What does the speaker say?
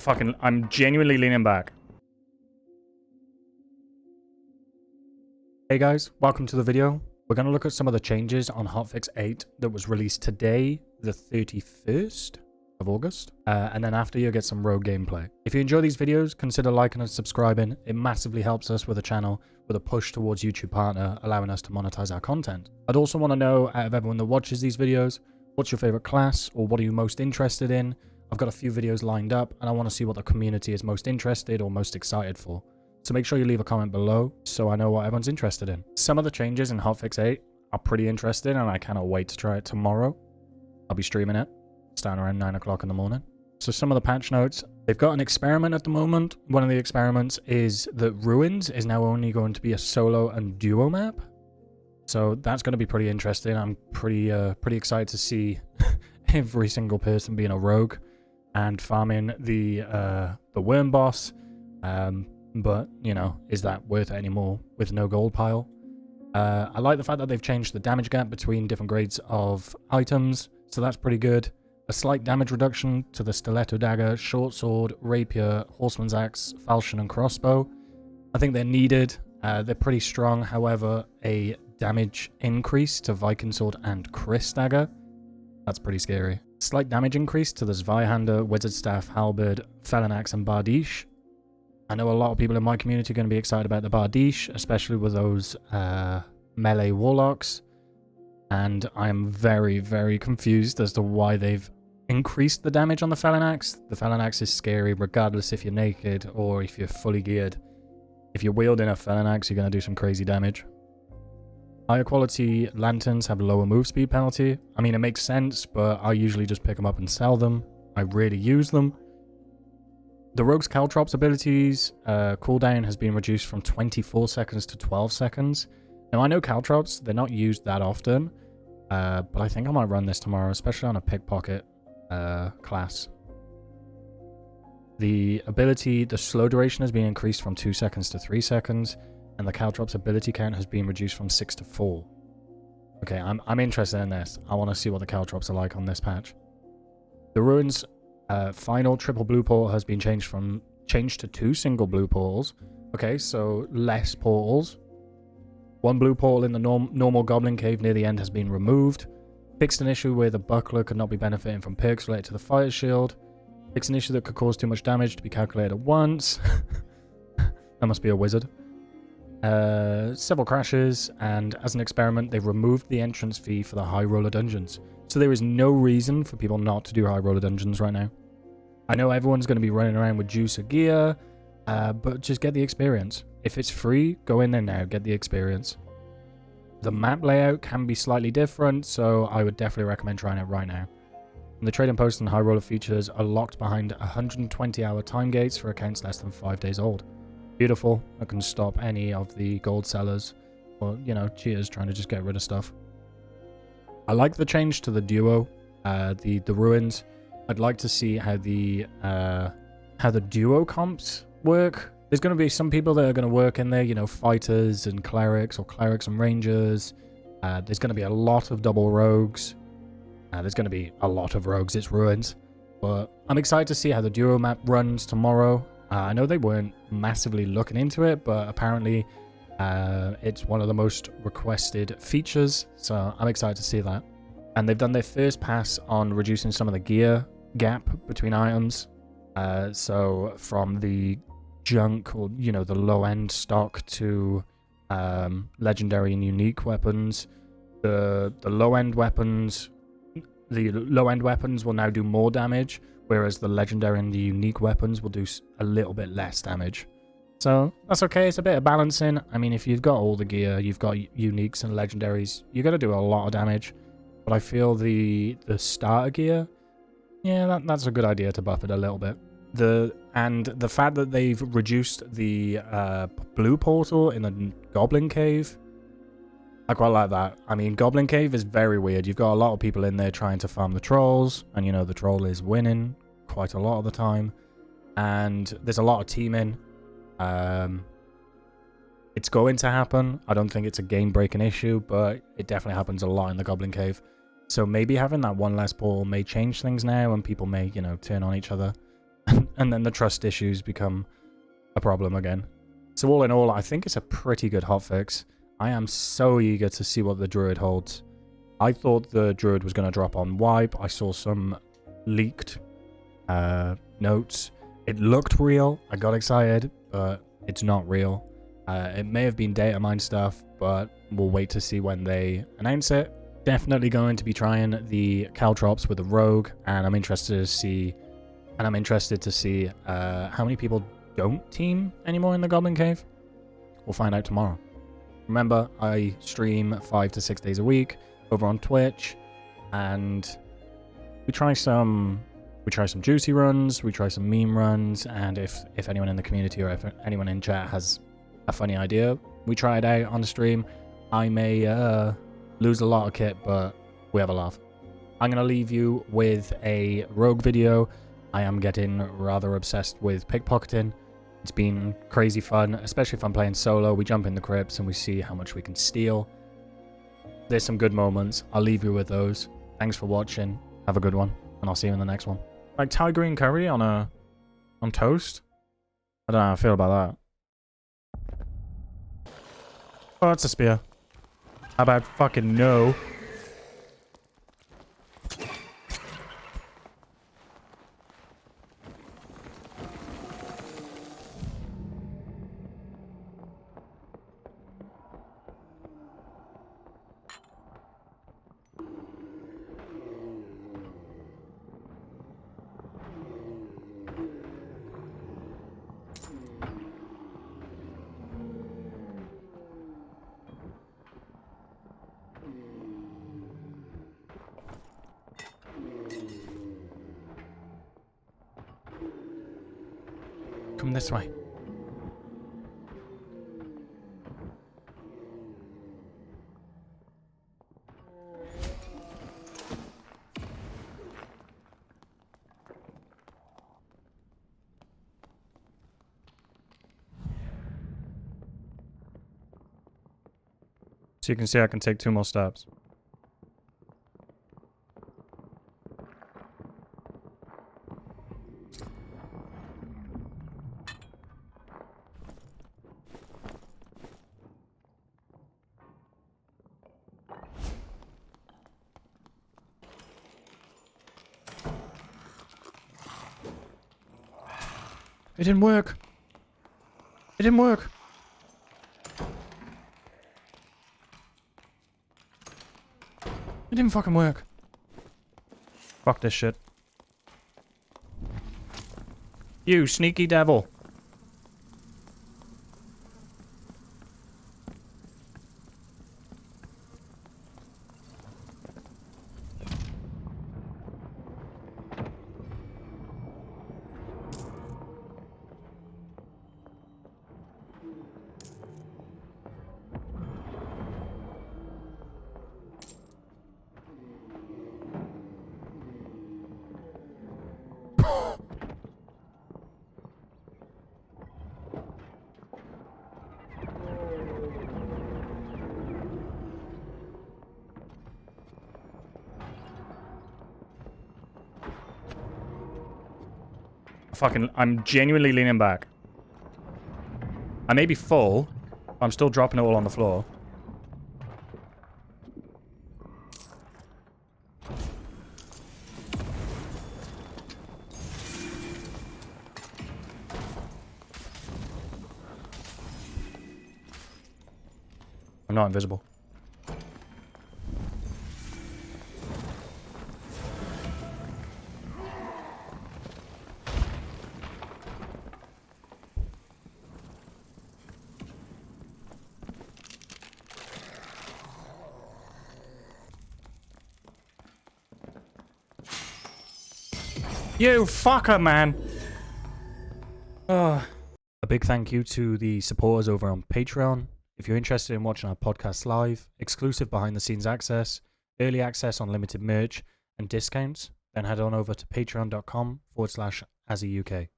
I'm genuinely leaning back. Hey guys, welcome to the video. We're going to look at some of the changes on Hotfix 8 that was released today, the 31st of August. And then after, you'll get some rogue gameplay. If you enjoy these videos, consider liking and subscribing. It massively helps us with the channel with a push towards YouTube partner, allowing us to monetize our content. I'd also want to know, out of everyone that watches these videos, what's your favorite class or what are you most interested in? I've got a few videos lined up and I want to see what the community is most interested or most excited for. So make sure you leave a comment below so I know what everyone's interested in. Some of the changes in Hotfix 8 are pretty interesting and I cannot wait to try it tomorrow. I'll be streaming it, starting around 9 o'clock in the morning. So some of the patch notes. They've got an experiment at the moment. One of the experiments is that Ruins is now only going to be a solo and duo map. So that's going to be pretty interesting. I'm pretty excited to see every single person being a rogue and farming the worm boss. But, you know, is that worth it anymore with no gold pile? I like the fact that they've changed the damage gap between different grades of items, so that's pretty good. A slight damage reduction to the stiletto dagger, short sword, rapier, horseman's axe, falchion and crossbow. I think they're needed. They're pretty strong, however, a damage increase to Viking sword and Chris dagger. That's pretty scary. Slight damage increase to the Zweihander, wizard staff, halberd, felon axe and bardiche. I know a lot of people in my community are going to be excited about the bardiche, especially with those melee warlocks. And I'm very, very confused as to why they've increased the damage on the felon axe. The felon axe is scary regardless if you're naked or if you're fully geared. If you're wielding a felon axe, you're going to do some crazy damage. Higher quality lanterns have a lower move speed penalty. I mean, it makes sense, but I usually just pick them up and sell them. I rarely use them. The Rogue's Caltrops abilities cooldown has been reduced from 24 seconds to 12 seconds. Now, I know Caltrops, they're not used that often, but I think I might run this tomorrow, especially on a pickpocket class. The ability, the slow duration has been increased from 2 seconds to 3 seconds, and the Caltrops ability count has been reduced from 6 to 4. Okay, I'm interested in this. I want to see what the Caltrops are like on this patch. The Ruins final triple blue portal has been changed to 2 single blue portals. Okay, so less portals. 1 blue portal in the normal goblin cave near the end has been removed. Fixed an issue where the buckler could not be benefiting from perks related to the fire shield. Fixed an issue that could cause too much damage to be calculated at once. That must be a wizard. Several crashes, and as an experiment, they've removed the entrance fee for the high roller dungeons. So there is no reason for people not to do high roller dungeons right now. I know everyone's going to be running around with juice or gear, but just get the experience. If it's free, go in there now, get the experience. The map layout can be slightly different, so I would definitely recommend trying it right now. And the trading post and high roller features are locked behind 120-hour time gates for accounts less than 5 days old. Beautiful. That can stop any of the gold sellers or, you know, cheaters trying to just get rid of stuff. I like the change to the duo, the Ruins. I'd like to see how the duo comps work. There's going to be some people that are going to work in there, you know, fighters and clerics or clerics and rangers. There's going to be a lot of double rogues. There's going to be a lot of rogues. It's Ruins. But I'm excited to see how the duo map runs tomorrow. I know they weren't massively looking into it, but apparently it's one of the most requested features, so I'm excited to see that. And they've done their first pass on reducing some of the gear gap between items. So from the junk, or, you know, the low-end stock to legendary and unique weapons. The low-end weapons will now do more damage, whereas the legendary and the unique weapons will do a little bit less damage. So that's okay, it's a bit of balancing. I mean, if you've got all the gear, you've got uniques and legendaries, you're going to do a lot of damage. But I feel the starter gear, yeah, that's a good idea to buff it a little bit. And the fact that they've reduced the blue portal in the goblin cave, I quite like that. I mean, goblin cave is very weird. You've got a lot of people in there trying to farm the trolls, and you know, the troll is winning quite a lot of the time. And there's a lot of teaming. It's going to happen. I don't think it's a game-breaking issue, but it definitely happens a lot in the Goblin Cave. So maybe having that one less portal may change things now, and people may, you know, turn on each other. and then the trust issues become a problem again. So all in all, I think it's a pretty good hotfix. I am so eager to see what the druid holds. I thought the druid was going to drop on wipe. I saw some leaked notes. It looked real. I got excited, but it's not real. It may have been data mine stuff, but we'll wait to see when they announce it. Definitely going to be trying the caltrops with the rogue, and I'm interested to see how many people don't team anymore in the Goblin Cave. We'll find out tomorrow. Remember, I stream 5 to 6 days a week over on Twitch, and we try some juicy runs, we try some meme runs, and if anyone in the community or if anyone in chat has a funny idea, we try it out on the stream. I may lose a lot of kit, but we have a laugh. I'm going to leave you with a rogue video. I am getting rather obsessed with pickpocketing. It's been crazy fun, especially if I'm playing solo. We jump in the crypts and we see how much we can steal. There's some good moments. I'll leave you with those. Thanks for watching. Have a good one, and I'll see you in the next one. Like Thai green curry on toast? I don't know how I feel about that. Oh, it's a spear. How about fucking no? Come this way. So you can see I can take 2 more steps. It didn't work. It didn't work. It didn't fucking work. Fuck this shit. You sneaky devil. I'm genuinely leaning back. I may be full, but I'm still dropping it all on the floor. I'm not invisible. You fucker, man. A big thank you to the supporters over on Patreon. If you're interested in watching our podcast live, exclusive behind the scenes access, early access on limited merch, and discounts, then head on over to patreon.com/AzzyUK.